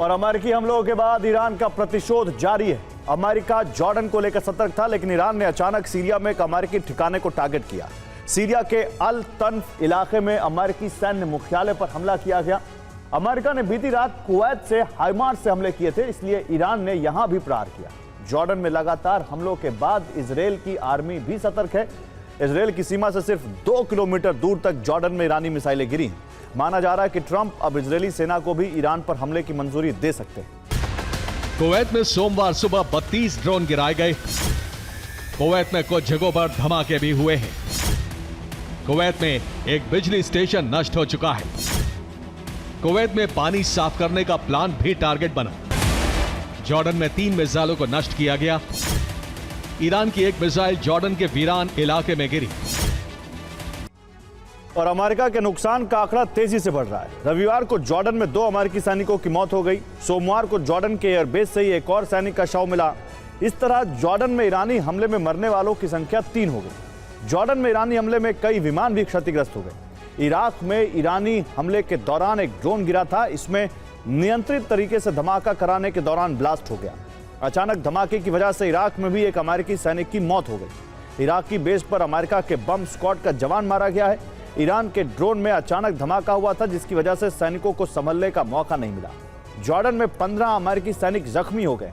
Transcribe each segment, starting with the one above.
और अमेरिकी हमलों के बाद ईरान का प्रतिशोध जारी है। अमेरिका जॉर्डन को लेकर सतर्क था, लेकिन ईरान ने अचानक सीरिया में एक अमेरिकी ठिकाने को टारगेट किया। सीरिया के अल तन्फ इलाके में अमेरिकी सैन्य मुख्यालय पर हमला किया गया। अमेरिका ने बीती रात कुवैत से हाइमार्स से हमले किए थे, इसलिए ईरान ने यहां भी प्रहार किया। जॉर्डन में लगातार हमलों के बाद इजरायल की आर्मी भी सतर्क है। इजरायल की सीमा से सिर्फ 2 किलोमीटर दूर तक जॉर्डन में ईरानी मिसाइलें गिरी हैं। माना जा रहा है कि ट्रंप अब इजरायली सेना को भी ईरान पर हमले की मंजूरी दे सकते हैं। कुवैत में सोमवार सुबह 32 ड्रोन गिराए गए। कुवैत में कुछ जगहों पर धमाके भी हुए हैं। कुवैत में एक बिजली स्टेशन नष्ट हो चुका है। कुवैत में पानी साफ करने का प्लान भी टारगेट बना। जॉर्डन में 3 मिसाइलों को नष्ट किया गया। ईरान की एक मिसाइल जॉर्डन के वीरान इलाके में गिरी। और अमेरिका के नुकसान का आंकड़ा तेजी से बढ़ रहा है। रविवार को जॉर्डन में 2 अमेरिकी सैनिकों की मौत हो गई। सोमवार को जॉर्डन के एयरबेस से ही एक और सैनिक का शव मिला। इस तरह जॉर्डन में ईरानी हमले में मरने वालों की संख्या 3 हो गई। जॉर्डन में ईरानी हमले में कई विमान भी क्षतिग्रस्त हो गए। इराक में ईरानी हमले के दौरान एक ड्रोन गिरा था। इसमें नियंत्रित तरीके से धमाका कराने के दौरान ब्लास्ट हो गया। अचानक धमाके की वजह से इराक में भी एक अमेरिकी सैनिक की मौत हो गई। इराकी बेस पर अमेरिका के बम स्क्वाड का जवान मारा गया है। ईरान के ड्रोन में अचानक धमाका हुआ था, जिसकी वजह से सैनिकों को संभलने का मौका नहीं मिला। जॉर्डन में 15 अमेरिकी सैनिक जख्मी हो गए।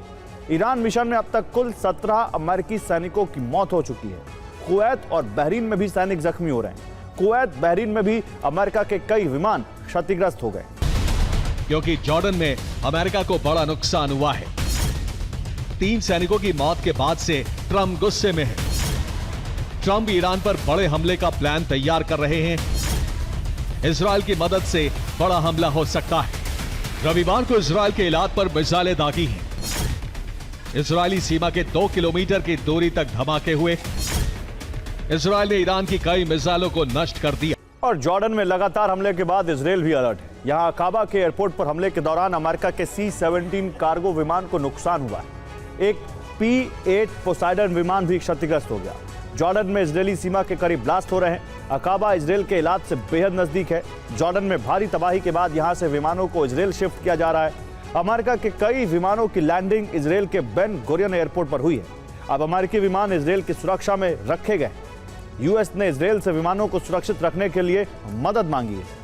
ईरान मिशन में अब तक कुल 17 अमेरिकी सैनिकों की मौत हो चुकी है। कुवैत और बहरीन में भी सैनिक जख्मी हो रहे हैं। कुवैत बहरीन में भी अमेरिका के कई विमान क्षतिग्रस्त हो गए। क्योंकि जॉर्डन में अमेरिका को बड़ा नुकसान हुआ है। 3 सैनिकों की मौत के बाद से ट्रंप गुस्से में है। ट्रंप ईरान पर बड़े हमले का प्लान तैयार कर रहे हैं। इजरायल की मदद से बड़ा हमला हो सकता है। रविवार को इजरायल के इलाके पर मिसाइलें दागी हैं। इजरायली सीमा के 2 किलोमीटर की दूरी तक धमाके हुए। इजरायल ने ईरान की कई मिसाइलों को नष्ट कर दिया। और जॉर्डन में लगातार हमले के बाद इजरायल भी अलर्ट है। यहां अकाबा के एयरपोर्ट पर हमले के दौरान अमेरिका के C-17 कार्गो विमान को नुकसान हुआ है। एक P-8 पोसाइडन विमान भी क्षतिग्रस्त हो गया। जॉर्डन में इजरायली सीमा के करीब ब्लास्ट हो रहे हैं। अकाबा इजरायल के इलाके से बेहद नजदीक है। जॉर्डन में भारी तबाही के बाद यहां से विमानों को इजरायल शिफ्ट किया जा रहा है। अमेरिका के कई विमानों की लैंडिंग इजरायल के बेन गुरियन एयरपोर्ट पर हुई है। अब अमेरिकी विमान इजरायल की सुरक्षा में रखे गए। यूएस ने इजरायल से विमानों को सुरक्षित रखने के लिए मदद मांगी है।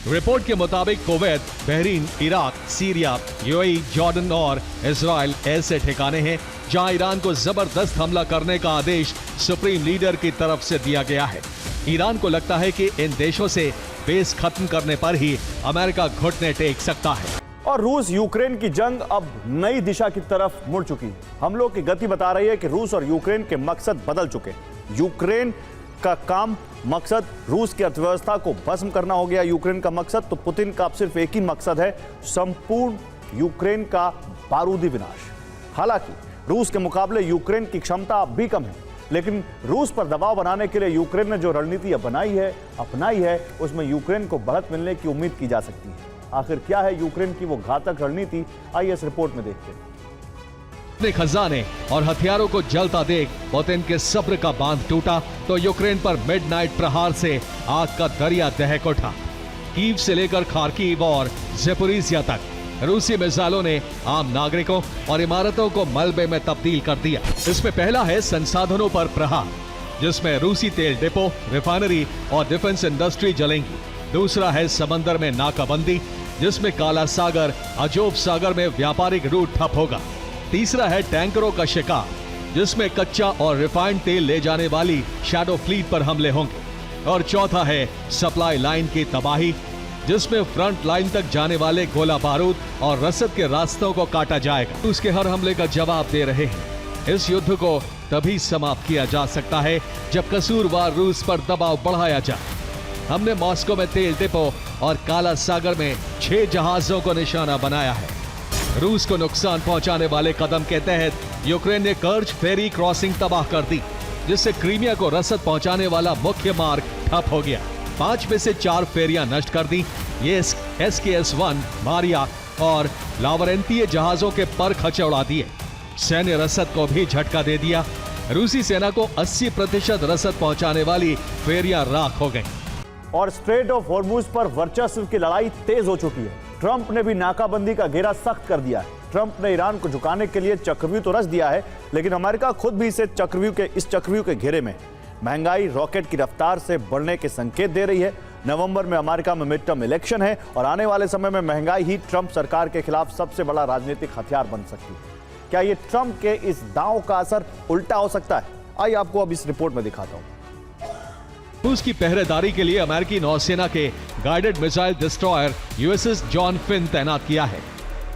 रिपोर्ट के मुताबिक Kuwait, Bahrain, Iraq, Syria, UAE, Jordan और इजरायल ऐसे ठिकाने हैं जहां ईरान को जबरदस्त हमला करने का आदेश सुप्रीम लीडर की तरफ से दिया गया है। ईरान को लगता है कि इन देशों से बेस खत्म करने पर ही अमेरिका घुटने टेक सकता है। और रूस यूक्रेन की जंग अब नई दिशा की तरफ मुड़ चुकी है। हमलों की गति बता रही है कि रूस और यूक्रेन के मकसद बदल चुके हैं। यूक्रेन का मकसद रूस की अर्थव्यवस्था को भस्म करना हो गया। यूक्रेन का मकसद तो पुतिन का अब सिर्फ एक ही मकसद है, संपूर्ण यूक्रेन का बारूदी विनाश। हालांकि रूस के मुकाबले यूक्रेन की क्षमता अब भी कम है, लेकिन रूस पर दबाव बनाने के लिए यूक्रेन ने जो रणनीति अपनाई है उसमें यूक्रेन को बढ़त मिलने की उम्मीद की जा सकती है। आखिर क्या है यूक्रेन की वो घातक रणनीति, आइए इस रिपोर्ट में देखते हैं। अपने खजाने और हथियारों को जलता देख पुतिन के सब्र का बांध टूटा तो यूक्रेन पर मिडनाइट प्रहार से आग का दरिया दहक उठा। कीव से लेकर खार्किव और ज़ेपोरिजिया तक रूसी मिसाइलों ने आम नागरिकों और इमारतों को मलबे में तब्दील कर दिया। इसमें पहला है संसाधनों पर प्रहार, जिसमें रूसी तेल डिपो, रिफाइनरी और डिफेंस इंडस्ट्री जलेंगी। दूसरा है समंदर में नाकाबंदी, जिसमें काला सागर, अजोब सागर में व्यापारिक रूट ठप होगा। तीसरा है टैंकरों का शिकार, जिसमें कच्चा और रिफाइंड तेल ले जाने वाली शैडो फ्लीट पर हमले होंगे। और चौथा है सप्लाई लाइन की तबाही, जिसमें फ्रंट लाइन तक जाने वाले गोला बारूद और रसद के रास्तों को काटा जाएगा। उसके हर हमले का जवाब दे रहे हैं। इस युद्ध को तभी समाप्त किया जा सकता है जब कसूरवार रूस पर दबाव बढ़ाया जाए। हमने मॉस्को में तेल डिपो और काला सागर में 6 जहाजों को निशाना बनाया है। रूस को नुकसान पहुंचाने वाले कदम के तहत यूक्रेन ने कर्ज फेरी क्रॉसिंग तबाह कर दी, जिससे क्रीमिया को रसद पहुंचाने वाला मुख्य मार्ग ठप हो गया। 5 में से 4 फेरियां नष्ट कर दी। ये SKS-1, मारिया और लावरेंतीय जहाजों के पर खचे उड़ा दिए। सैन्य रसद को भी झटका दे दिया। रूसी सेना को 80% रसद पहुंचाने वाली फेरियां राख हो गई। और स्ट्रेट ऑफ हॉर्मुज पर वर्चस्व की लड़ाई तेज हो चुकी है। ट्रंप ने भी नाकाबंदी का घेरा सख्त कर दिया है। ट्रंप ने ईरान को झुकाने के लिए चक्रव्यूह तो रच दिया है, लेकिन अमेरिका खुद भी इस चक्रव्यूह के घेरे में। महंगाई रॉकेट की रफ्तार से बढ़ने के संकेत दे रही है। नवंबर में अमेरिका में मिड टर्म इलेक्शन है और आने वाले समय में महंगाई ही ट्रंप सरकार के खिलाफ सबसे बड़ा राजनीतिक हथियार बन सकती है। क्या ये ट्रंप के इस दांव का असर उल्टा हो सकता है? आइए आपको अब इस रिपोर्ट में दिखाता हूं। रूस की पहरेदारी के लिए अमेरिकी नौसेना के guided missile destroyer USS John Finn तैनात किया है।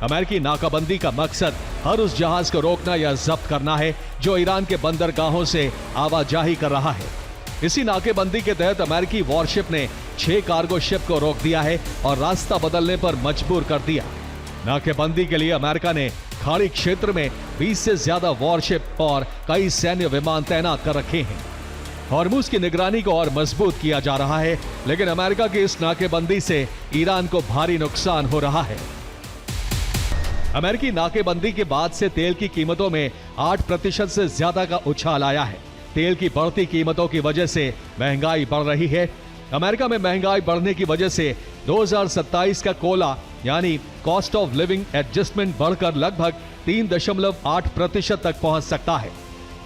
अमेरिकी नाकाबंदी का मकसद हर उस जहाज को रोकना या जब्त करना है जो ईरान के बंदरगाहों से आवाजाही कर रहा है। इसी नाकेबंदी के तहत अमेरिकी वॉरशिप ने 6 कार्गो शिप को रोक दिया है और रास्ता बदलने पर मजबूर कर दिया। नाकेबंदी के लिए अमेरिका ने खाड़ी क्षेत्र में 20 से ज्यादा वॉरशिप और कई सैन्य विमान तैनात कर रखे हैं। हॉर्मुज की निगरानी को और मजबूत किया जा रहा है, लेकिन अमेरिका की इस नाकेबंदी से ईरान को भारी नुकसान हो रहा है। अमेरिकी नाकेबंदी के बाद से तेल की कीमतों में 8% से ज्यादा का उछाल आया है। तेल की बढ़ती कीमतों की वजह से महंगाई बढ़ रही है। अमेरिका में महंगाई बढ़ने की वजह से 2027 का कोला यानी कॉस्ट ऑफ लिविंग एडजस्टमेंट बढ़कर लगभग 3.8% तक पहुंच सकता है,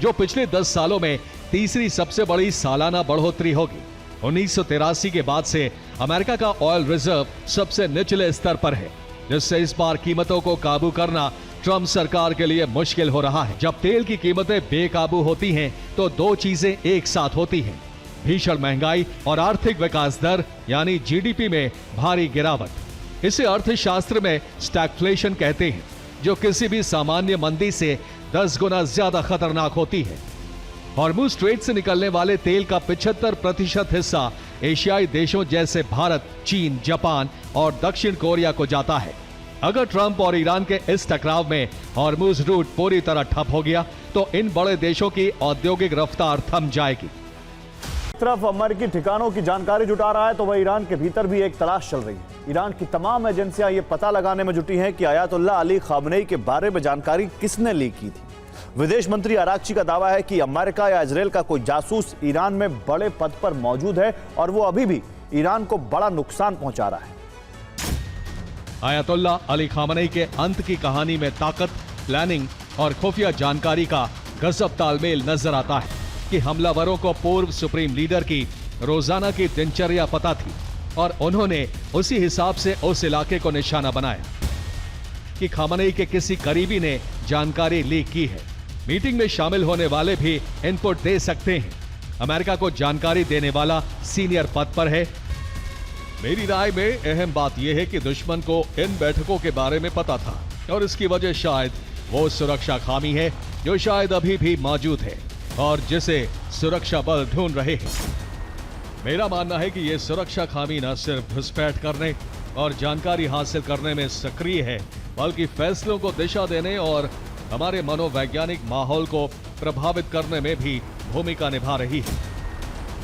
जो पिछले 10 सालों में तीसरी सबसे बड़ी सालाना बढ़ोतरी होगी। 1983 के बाद से अमेरिका का ऑयल रिजर्व सबसे निचले स्तर पर है, जिससे इस बार कीमतों को काबू करना ट्रंप सरकार के लिए मुश्किल हो रहा है। जब तेल की कीमतें बेकाबू होती हैं, तो 2 चीजें एक साथ होती हैं, भीषण महंगाई और आर्थिक विकास दर यानी जीडीपी में भारी गिरावट। इसे अर्थशास्त्र में स्टैगफ्लेशन कहते हैं, जो किसी भी सामान्य मंदी से 10 गुना ज्यादा खतरनाक होती है। हॉर्मुज स्ट्रेट से निकलने वाले तेल का 75% हिस्सा एशियाई देशों जैसे भारत, चीन, जापान और दक्षिण कोरिया को जाता है। अगर ट्रंप और ईरान के इस टकराव में हॉर्मुज रूट पूरी तरह ठप हो गया, तो इन बड़े देशों की औद्योगिक रफ्तार थम जाएगी। एक तरफ अमेरिकी ठिकानों की जानकारी जुटा रहा है, तो वह ईरान के भीतर भी एक तलाश चल रही है। ईरान की तमाम एजेंसियां ये पता लगाने में जुटी हैं कि आयतुल्लाह अली खामनेई के बारे में जानकारी किसने लीक की थी। विदेश मंत्री आरागची का दावा है कि अमेरिका या इजरायल का कोई जासूस ईरान में बड़े पद पर मौजूद है और वो अभी भी ईरान को बड़ा नुकसान पहुंचा रहा है। आयतुल्लाह अली खामनेई के अंत की कहानी में ताकत, प्लानिंग और खुफिया जानकारी का गजब तालमेल नजर आता है कि हमलावरों को पूर्व सुप्रीम लीडर की रोजाना की दिनचर्या पता थी और उन्होंने उसी हिसाब से उस इलाके को निशाना बनाया कि खामनेई के किसी करीबी ने जानकारी लीक की है। मीटिंग में शामिल होने वाले भी इनपुट दे सकते हैं। अमेरिका को जानकारी देने वाला सीनियर पद पर है। मेरी राय में अहम बात यह है कि दुश्मन को इन बैठकों के बारे में पता था और इसकी वजह शायद वो सुरक्षा खामी है जो शायद अभी भी मौजूद है और जिसे सुरक्षा बल ढूंढ रहे हैं। मेरा मानना है कि यह सुरक्षा खामी न सिर्फ घुसपैठ करने और जानकारी हासिल करने में सक्रिय है, बल्कि फैसलों को दिशा देने और हमारे मनोवैज्ञानिक माहौल को प्रभावित करने में भी भूमिका निभा रही है।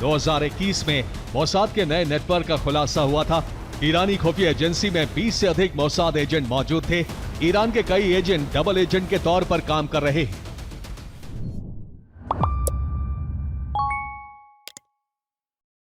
2021 में मोसाद के नए नेटवर्क का खुलासा हुआ था। ईरानी खुफिया एजेंसी में 20 से अधिक मोसाद एजेंट मौजूद थे। ईरान के कई एजेंट डबल एजेंट के तौर पर काम कर रहे हैं।